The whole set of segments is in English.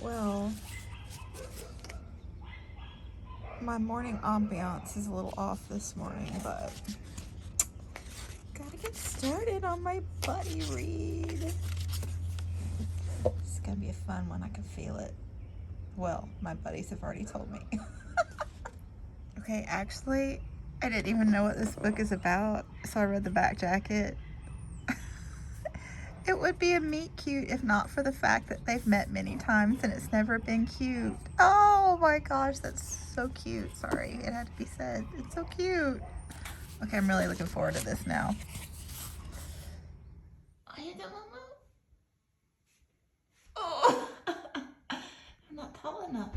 Well, my morning ambiance is a little off this morning, but gotta get started on my buddy read. It's gonna be a fun one, I can feel it. Well, my buddies have already told me. Okay, actually, I didn't even know what this book is about, so I read the back jacket. It would be a meet cute if not for the fact that they've met many times and it's never been cute. Oh my gosh, that's so cute. Sorry, it had to be said. It's so cute. Okay, I'm really looking forward to this now. Are you doing, Mama? Oh, I'm not tall enough.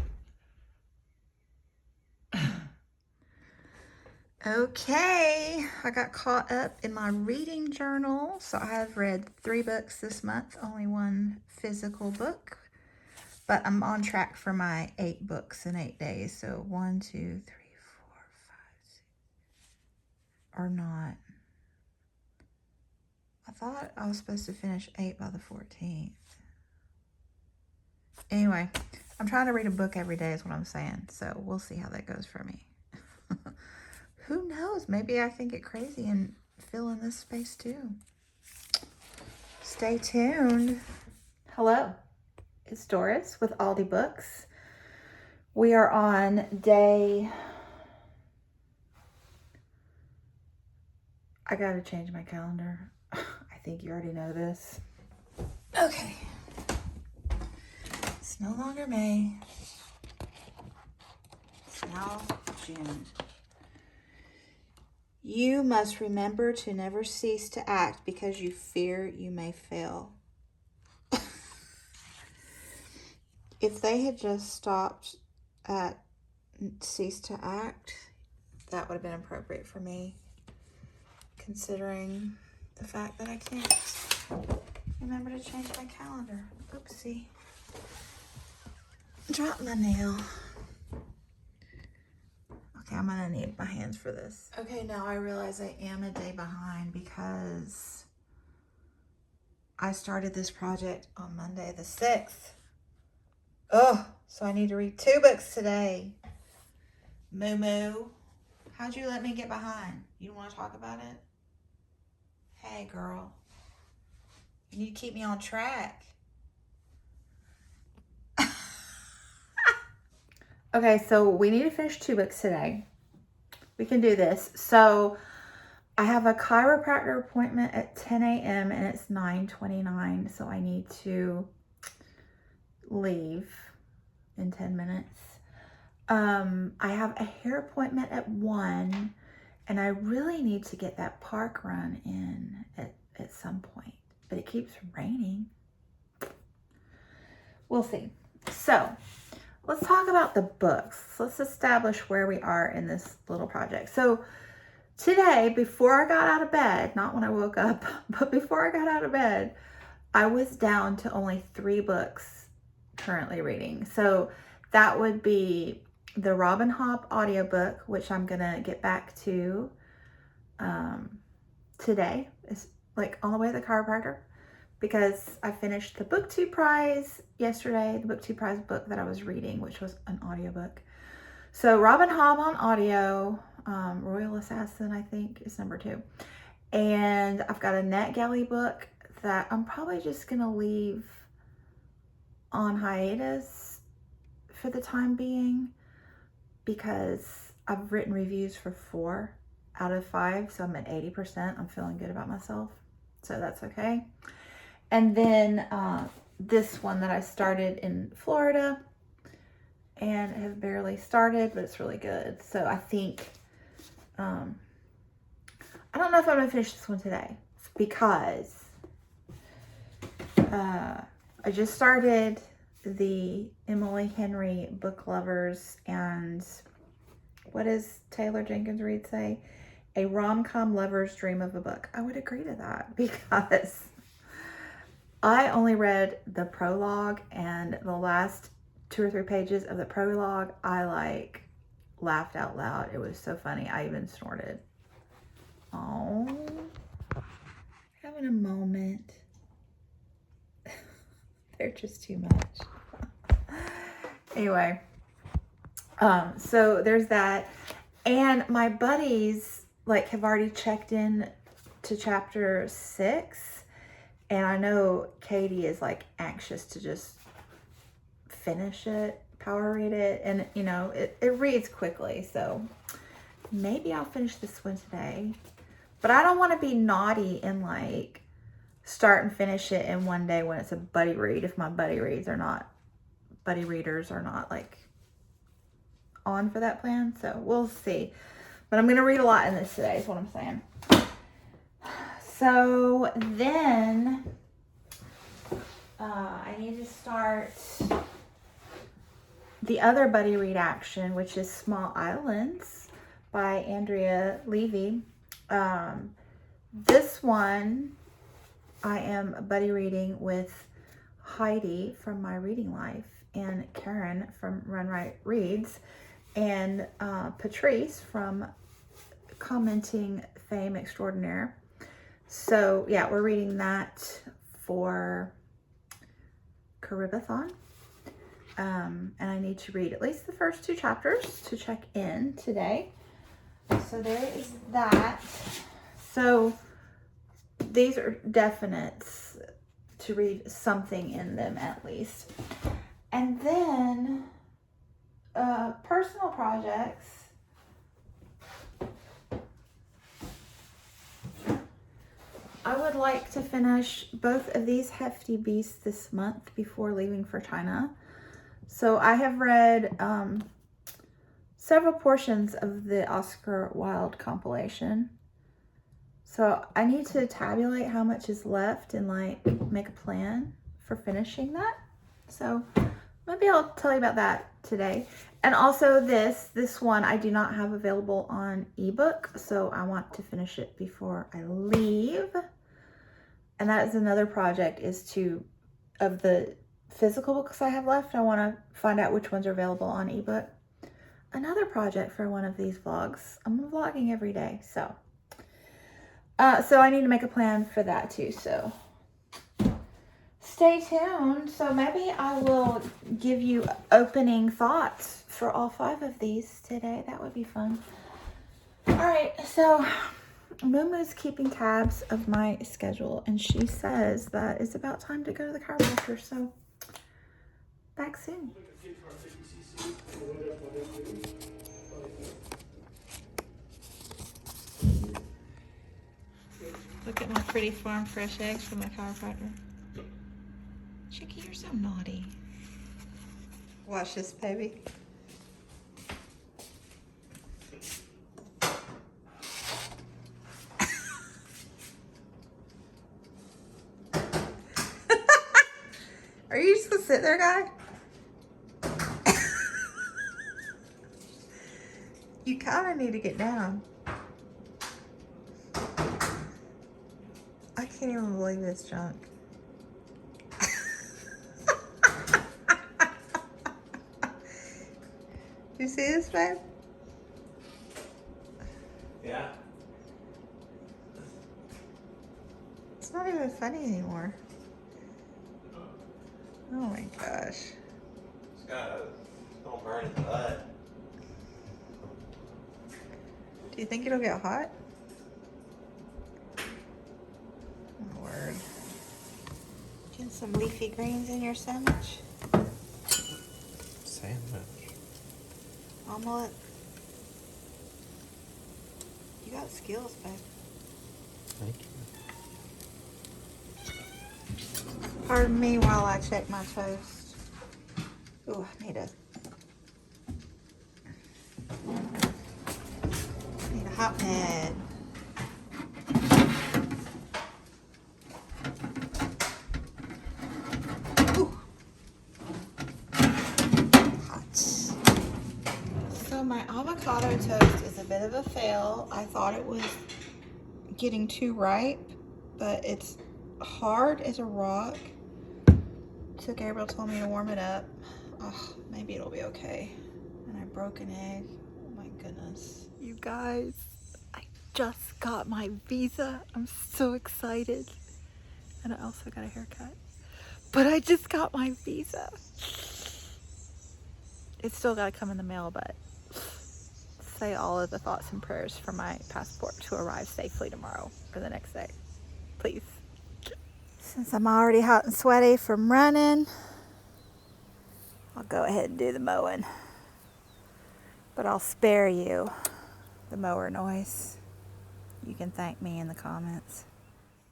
Okay, I got caught up in my reading journal. So I have read 3 books this month, only 1 physical book. But I'm on track for my 8 books in 8 days. So 1, 2, 3, 4, 5, 6. Or not. I thought I was supposed to finish 8 by the 14th. Anyway, I'm trying to read a book every day is what I'm saying. So we'll see how that goes for me. Who knows? Maybe I can get crazy and fill in this space too. Stay tuned. Hello, it's Doris with Aldi Books. We are on day... I gotta change my calendar. I think you already know this. Okay. It's no longer May. It's now June. You must remember to never cease to act because you fear you may fail. If they had just stopped at cease to act, that would have been appropriate for me, considering the fact that I can't remember to change my calendar. Oopsie. Dropped my nail. Okay, I'm gonna need my hands for this. Okay, now I realize I am a day behind because I started this project on Monday the 6th. Oh, so I need to read 2 books today. Moo Moo, how'd you let me get behind? You want to talk about it? Hey, girl. You need to keep me on track. Okay, so we need to finish 2 books today. We can do this. So I have a chiropractor appointment at 10 a.m. and it's 9:29, so I need to leave in 10 minutes. I have a hair appointment at 1, and I really need to get that park run in at some point, but it keeps raining. We'll see. So let's talk about the books. Let's establish where we are in this little project. So today, before I got out of bed, not when I woke up, but before I got out of bed, I was down to only 3 books currently reading. So that would be the Robin Hobb audiobook, which I'm gonna get back to today. It's like on the way to the chiropractor, because I finished the BookTube Prize yesterday, the BookTube Prize book that I was reading, which was an audiobook. So Robin Hobb on audio, Royal Assassin, I think, is number 2. And I've got a NetGalley book that I'm probably just gonna leave on hiatus for the time being, because I've written reviews for 4 out of 5, so I'm at 80%. I'm feeling good about myself, so that's okay. And then this one that I started in Florida and have barely started, but it's really good. So I think, I don't know if I'm gonna finish this one today, because I just started the Emily Henry Book Lovers, and what does Taylor Jenkins Reid say? A rom-com lover's dream of a book. I would agree to that, because I only read the prologue, and the last 2 or 3 pages of the prologue, I like laughed out loud. It was so funny. I even snorted. Oh, having a moment. They're just too much. Anyway, so there's that. And my buddies like have already checked in to chapter 6. And I know Katie is like anxious to just finish it, power read it. And you know, it reads quickly. So maybe I'll finish this one today. But I don't want to be naughty and like start and finish it in one day when it's a buddy read. If my buddy readers are not like on for that plan. So we'll see. But I'm going to read a lot in this today is what I'm saying. So then I need to start the other buddy read action, which is Small Islands by Andrea Levy. This one I am buddy reading with Heidi from My Reading Life and Karen from Run Right Reads and Patrice from Commenting Fame Extraordinaire. So yeah, we're reading that for Caribathon. And I need to read at least the first 2 chapters to check in today. So there is that. So these are definites to read something in them at least. And then personal projects. I would like to finish both of these hefty beasts this month before leaving for China. So I have read several portions of the Oscar Wilde compilation. So I need to tabulate how much is left and like make a plan for finishing that. So maybe I'll tell you about that today. And also this one I do not have available on ebook. So I want to finish it before I leave. And that is another project, is of the physical books I have left, I want to find out which ones are available on ebook. Another project for one of these vlogs. I'm vlogging every day, so I need to make a plan for that too. So stay tuned. So maybe I will give you opening thoughts for all 5 of these today. That would be fun. All right, so Mumu's keeping tabs of my schedule, and she says that it's about time to go to the chiropractor. So back soon. Look at my pretty farm fresh eggs from my chiropractor. Chicky, you're so naughty. Watch this, baby. Are you just gonna sit there, guy? You kind of need to get down. I can't even believe this junk. You see this, babe? Yeah. It's not even funny anymore. Oh my gosh. It's don't burn his butt. Do you think it'll get hot? Oh, word. Getting some leafy greens in your sandwich? Sandwich. Omelet? You got skills, babe. Thank you. Pardon me while I check my toast. Ooh, I need a hot pad. Ooh. Hot. So my avocado toast is a bit of a fail. I thought it was getting too ripe, but it's hard as a rock. So Gabriel told me to warm it up. Oh, maybe it'll be okay. And I broke an egg. Oh my goodness. You guys, I just got my visa. I'm so excited. And I also got a haircut. But I just got my visa. it's still got to come in the mail, but say all of the thoughts and prayers for my passport to arrive safely tomorrow or the next day, please. Since I'm already hot and sweaty from running, I'll go ahead and do the mowing. But I'll spare you the mower noise. You can thank me in the comments.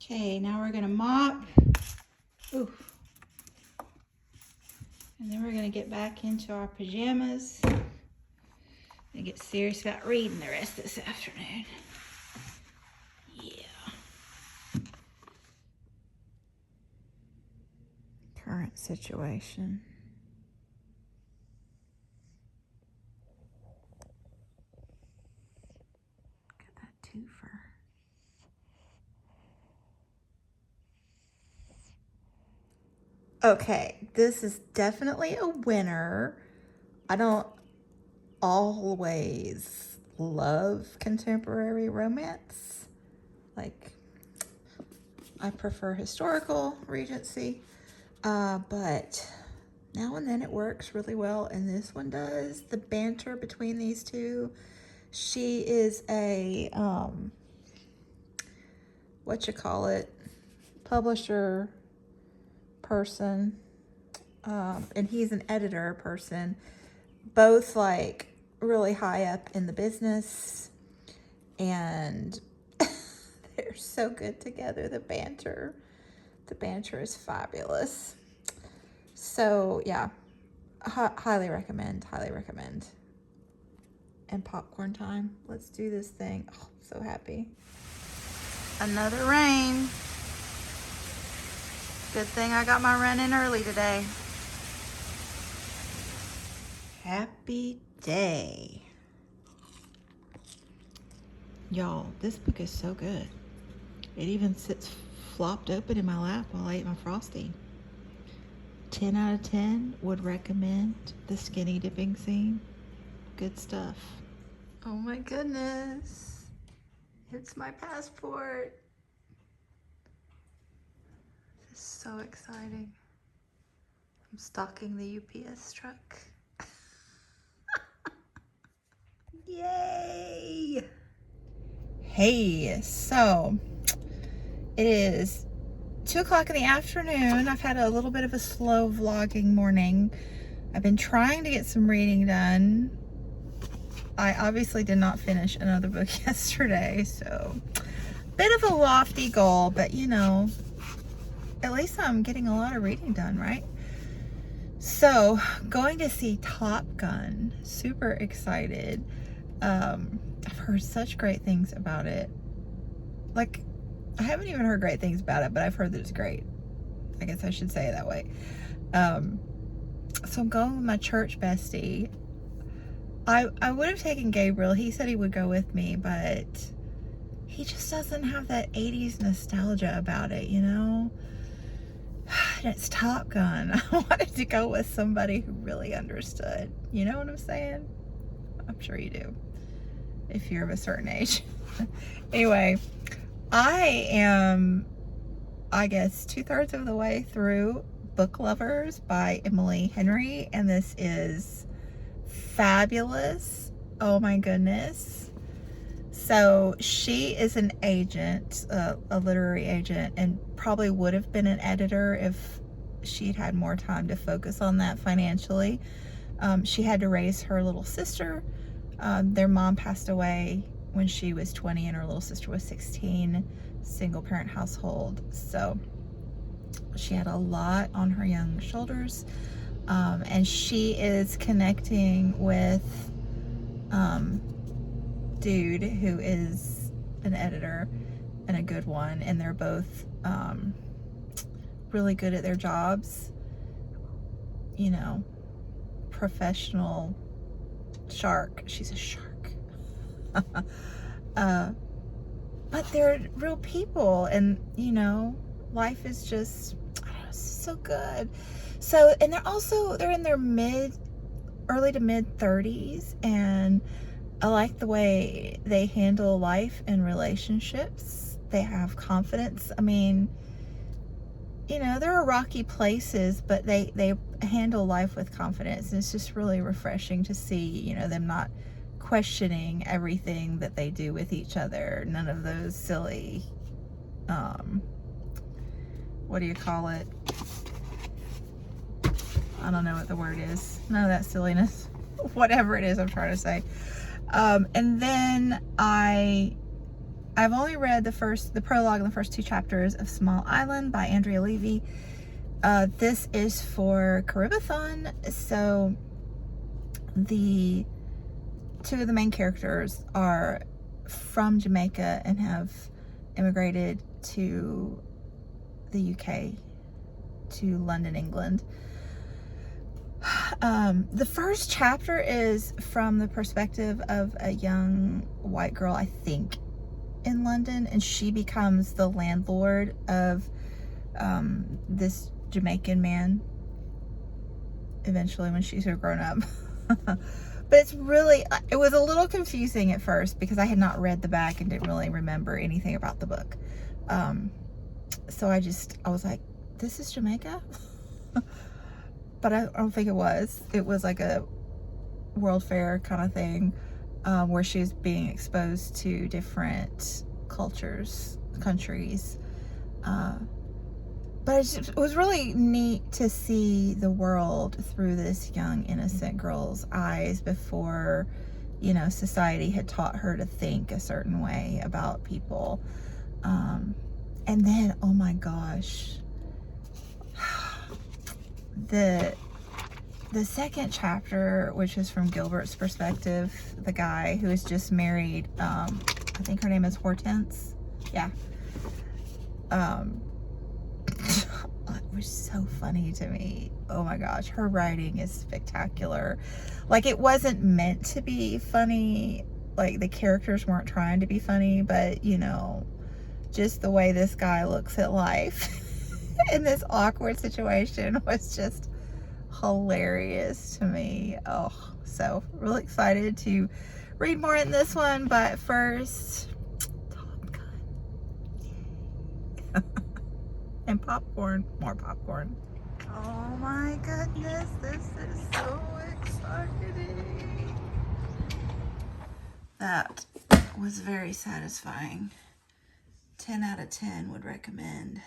Okay, now we're gonna mop. Oof. And then we're gonna get back into our pajamas and get serious about reading the rest of this afternoon. Yeah. Current situation. Look at that twofer. Okay, this is definitely a winner. I don't always love contemporary romance. Like, I prefer historical Regency, but now and then it works really well, and this one does. The banter between these two. She is a, publisher person, and he's an editor person, both like really high up in the business, and they're so good together. The banter is fabulous. So yeah, highly recommend. And popcorn time. Let's do this thing. Oh, I'm so happy. Another rain. Good thing I got my run in early today. Happy day. Y'all, this book is so good. It even sits flopped open in my lap while I ate my Frosty. 10 out of 10 would recommend the skinny dipping scene. Good stuff. Oh my goodness. It's my passport. This is so exciting. I'm stalking the UPS truck. Yay! Hey, so it is 2 o'clock in the afternoon. I've had a little bit of a slow vlogging morning. I've been trying to get some reading done. I obviously did not finish another book yesterday, so bit of a lofty goal, but you know, at least I'm getting a lot of reading done, right? So, going to see Top Gun. Super excited. I've heard such great things about it. Like, I haven't even heard great things about it, but I've heard that it's great. I guess I should say it that way. So I'm going with my church bestie. I would have taken Gabriel. He said he would go with me, but he just doesn't have that 80s nostalgia about it, you know? And it's Top Gun. I wanted to go with somebody who really understood. You know what I'm saying? I'm sure you do, if you're of a certain age. Anyway, I am, I guess, 2/3 of the way through Book Lovers by Emily Henry, and this is fabulous. Oh my goodness. So she is an agent, a literary agent, and probably would have been an editor if she'd had more time to focus on that financially. She had to raise her little sister. Their mom passed away when she was 20 and her little sister was 16, single parent household. So she had a lot on her young shoulders. And she is connecting with dude who is an editor and a good one, and they're both really good at their jobs, you know, professional shark. She's a shark. But they're real people, and you know, life is just so good. So, and they're in their early to mid 30s, and I like the way they handle life and relationships. They have confidence. I mean, you know, there are rocky places, but they handle life with confidence. And it's just really refreshing to see, you know, them not questioning everything that they do with each other. None of those silly, what do you call it? I don't know what the word is. None of that silliness. Whatever it is I'm trying to say. And then I've only read the prologue and the first 2 chapters of Small Island by Andrea Levy. This is for Caribathon, so the 2 of the main characters are from Jamaica and have immigrated to the UK, to London, England. The first chapter is from the perspective of a young white girl, I think, in London, and she becomes the landlord of this Jamaican man eventually when she's grown up. But it's really, it was a little confusing at first because I had not read the back and didn't really remember anything about the book. So I was like, this is Jamaica? But I don't think it was. It was like a World Fair kind of thing, where she was being exposed to different cultures, countries. But it was really neat to see the world through this young, innocent girl's eyes before, you know, society had taught her to think a certain way about people. And then, oh my gosh, the second chapter, which is from Gilbert's perspective, the guy who is just married, I think her name is Hortense. Yeah. It was so funny to me. Oh my gosh, her writing is spectacular. Like, it wasn't meant to be funny. Like, the characters weren't trying to be funny, but, you know, just the way this guy looks at life in this awkward situation was just hilarious to me. Oh, so really excited to read more in this one, but first, Top Gun. And popcorn, more popcorn. Oh my goodness, this is so exciting. That was very satisfying. 10 out of 10 would recommend.